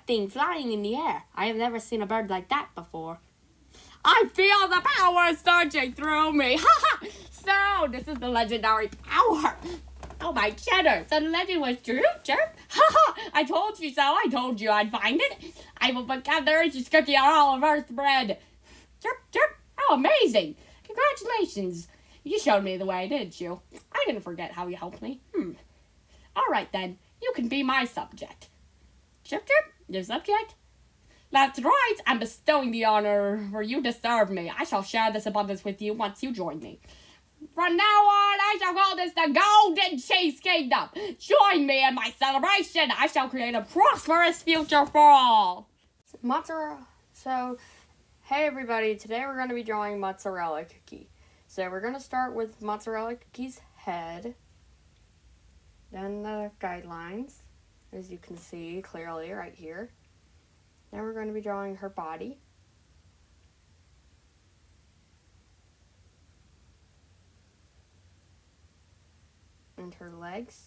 thing flying in the air. I have never seen a bird like that before. I feel the power surging through me. Ha ha! So, this is the legendary power. Oh my cheddar, the legend was true, chirp. Ha ha! I told you so. I told you I'd find it. I will become the richest cookie on all of Earth's bread. Chirp, chirp. Oh, amazing. Congratulations. You showed me the way, didn't you? I didn't forget how you helped me. All right, then. You can be my subject. Chirp, chirp. Your subject? That's right. I'm bestowing the honor where you deserve me. I shall share this abundance with you once you join me. From now on, I shall call this the Golden Cheese Kingdom. Join me in my celebration. I shall create a prosperous future for all. Mozzarella. So, hey everybody. Today we're going to be drawing mozzarella cookie. So we're going to start with mozzarella cookie's head. Then the guidelines, as you can see clearly right here. Then we're going to be drawing her body. And her legs.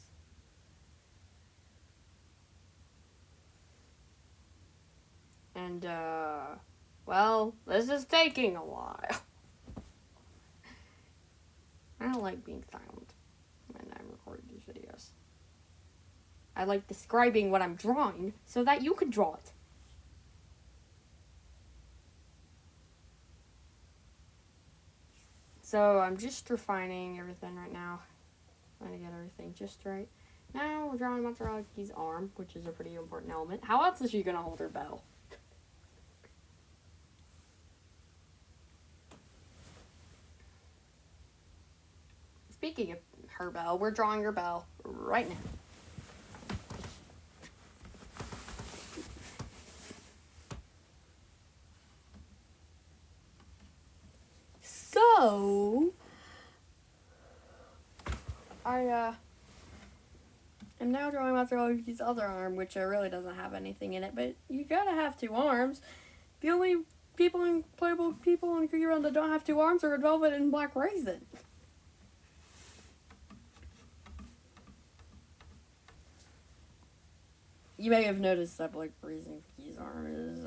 And, well, this is taking a while. I don't like being silent when I'm recording these videos. I like describing what I'm drawing so that you can draw it. So I'm just refining everything right now. Trying to get everything just right. Now we're drawing Mozzarella Cookie's arm, which is a pretty important element. How else is she going to hold her bell? Speaking of her bell, we're drawing her bell right now. So, I am now drawing Mozzarella Cookie's other arm, which really doesn't have anything in it, but you gotta have two arms. The only playable people in Cookie Run that don't have two arms are Red Velvet and Black Raisin. You may have noticed that Black Raisin Cookie's arm is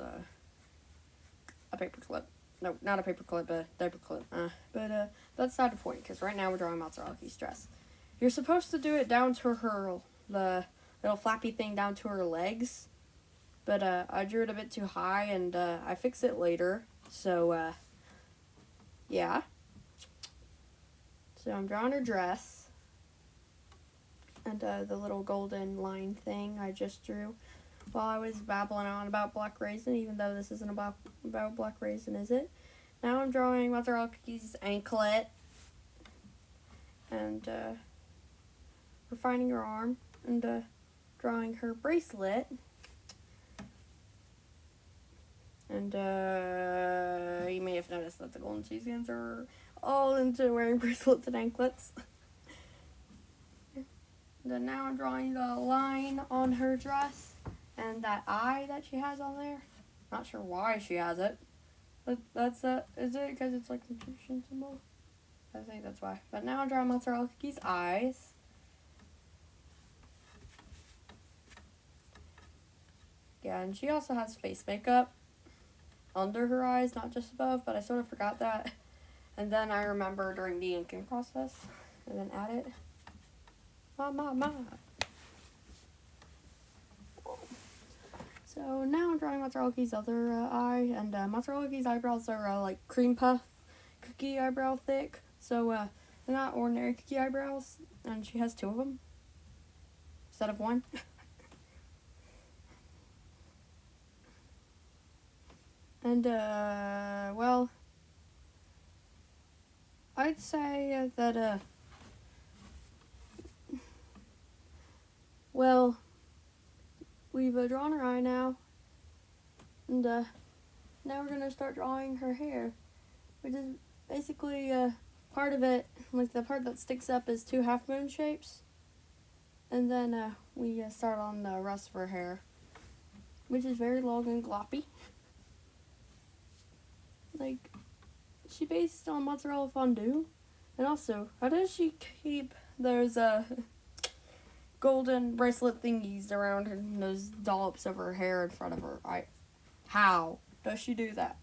a paper clip. No, not a paper clip, a diaper clip. But that's not the point, because right now we're drawing Mozzarella Cookie's dress. You're supposed to do it down to the little flappy thing down to her legs. But I drew it a bit too high, and I fix it later. So, yeah. So I'm drawing her dress. And the little golden line thing I just drew while I was babbling on about Black Raisin, even though this isn't about Black Raisin, is it? Now I'm drawing Mozzarella Cookie's anklet. And refining her arm. And drawing her bracelet. And you may have noticed that the Golden Cheese Skins are all into wearing bracelets and anklets. Then now I'm drawing the line on her dress and that eye that she has on there. Not sure why she has it. But that's is it because it's like an Egyptian symbol? I think that's why. But now I'm drawing Mozzarella Cookie's eyes. Yeah, and she also has face makeup under her eyes, not just above, but I sort of forgot that. And then I remember during the inking process, and then add it. Ma. So now I'm drawing Mozzarella Cookie's other eye, and Mozzarella Cookie's eyebrows are like cream puff cookie eyebrow thick, so they're not ordinary cookie eyebrows, and she has two of them instead of one. And well, I'd say that well, we've drawn her eye now, and now we're going to start drawing her hair, which is basically part of it, like the part that sticks up is two half moon shapes, and then we start on the rest of her hair, which is very long and gloppy. Like, she based on mozzarella fondue, and also, how does she keep those golden bracelet thingies around her and those dollops of her hair in front of her. How does she do that?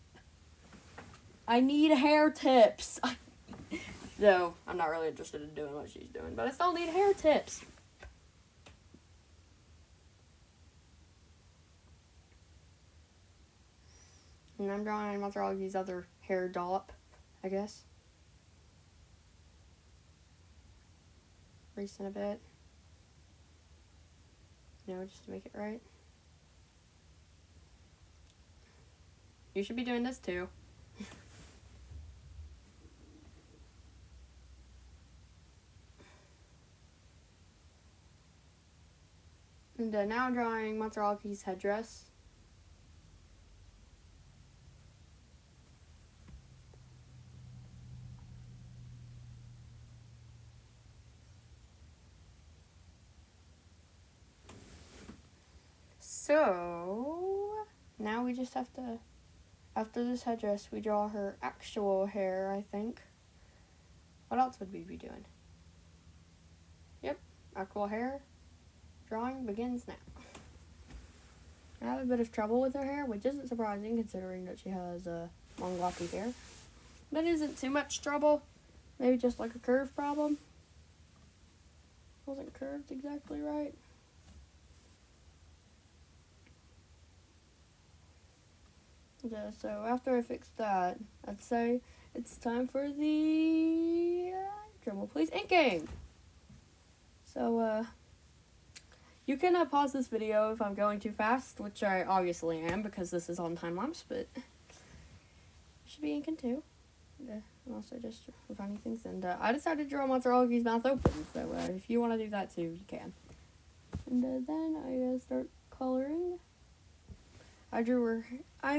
I need hair tips. Though, I'm not really interested in doing what she's doing, but I still need hair tips. And I'm drawing Mozzarella other hair dollop, I guess. Recent a bit. Just to make it right. You should be doing this too. And now I'm drawing Mozzarella-Key's headdress. So, now we just have to, after this headdress, we draw her actual hair, I think. What else would we be doing? Yep, actual hair. Drawing begins now. I have a bit of trouble with her hair, which isn't surprising considering that she has long glossy hair. But isn't too much trouble. Maybe just like a curve problem. Wasn't curved exactly right. Yeah, so after I fix that, I'd say it's time for the drumroll please inking. So you can pause this video if I'm going too fast, which I obviously am because this is on time lapse, but I should be inking too. And also just finding things. And I decided to draw Mozzarella-Key's mouth open, so if you want to do that too, you can. And then I start coloring. I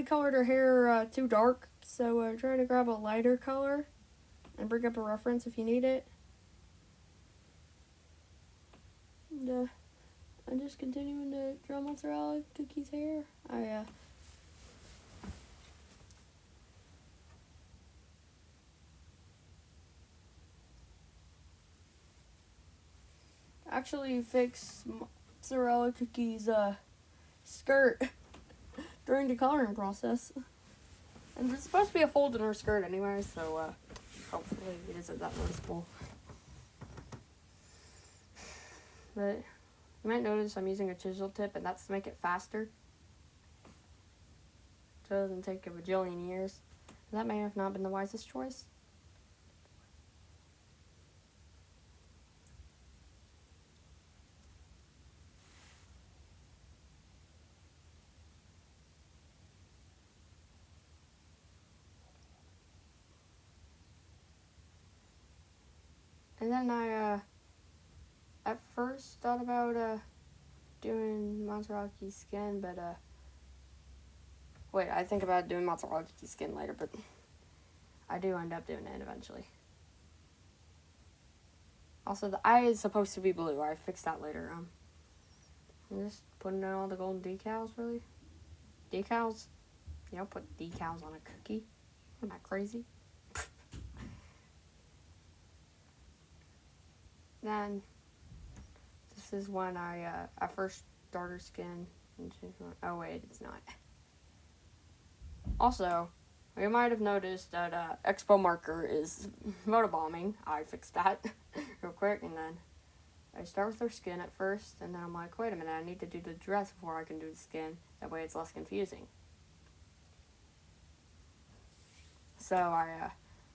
colored her hair too dark, so try to grab a lighter color and bring up a reference if you need it. And I'm just continuing to draw Mozzarella Cookie's hair. I actually fixed Mozzarella Cookie's skirt during the coloring process. And there's supposed to be a fold in her skirt anyway, so hopefully it isn't that noticeable. But you might notice I'm using a chisel tip, and that's to make it faster. So it doesn't take a bajillion years. That may have not been the wisest choice. And then I, at first thought about, doing Mozzarella-Key's skin, but, wait, I think about doing Mozzarella-Key's skin later, but I do end up doing it eventually. Also, the eye is supposed to be blue. I fixed that later. I'm just putting in all the golden decals, really. Decals? Put decals on a cookie. Am I crazy? Then, this is when I first started her skin. Oh wait, it's not. Also, you might have noticed that Expo marker is photobombing. I fixed that real quick, and then I start with her skin at first, and then I'm like, wait a minute, I need to do the dress before I can do the skin. That way it's less confusing. So I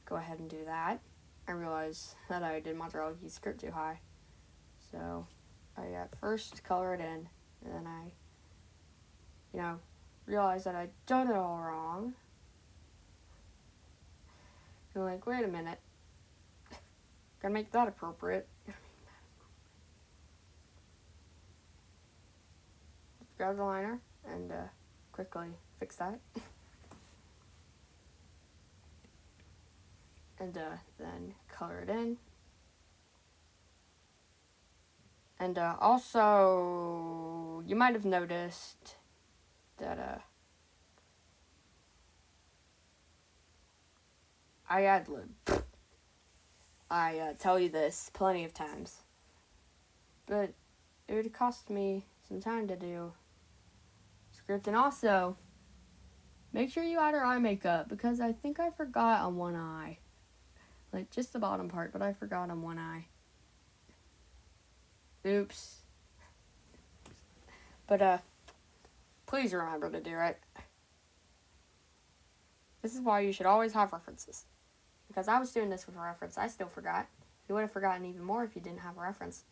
go ahead and do that. I realized that I did Mozzarella-Key's skirt too high. So I first color it in, and then I, realized that I'd done it all wrong. And I'm like, wait a minute. Gotta make that appropriate. Grab the liner and quickly fix that. And then color it in. And also, you might have noticed that I ad-lib. I tell you this plenty of times. But it would cost me some time to do script. And also, make sure you add her eye makeup, because I think I forgot on one eye. Like, just the bottom part, but I forgot on one eye. Oops. But, please remember to do it. This is why you should always have references. Because I was doing this with a reference. I still forgot. You would have forgotten even more if you didn't have a reference.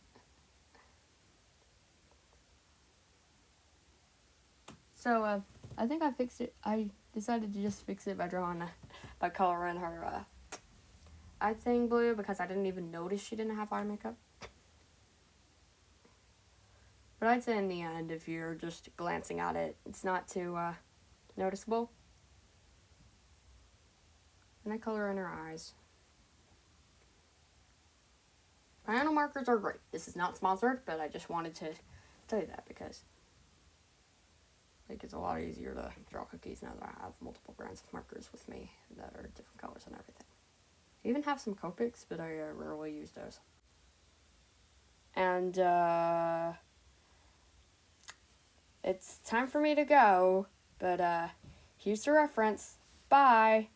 So, I think I fixed it. I decided to just fix it by by coloring her, eye thing blue, because I didn't even notice she didn't have eye makeup. But I'd say in the end, if you're just glancing at it, it's not too, noticeable. And I color in her eyes. Piano markers are great. This is not sponsored, but I just wanted to tell you that, because it's a lot easier to draw cookies now that I have multiple brands of markers with me that are different colors and everything. I even have some Copics, but I rarely use those. And it's time for me to go, but here's the reference. Bye!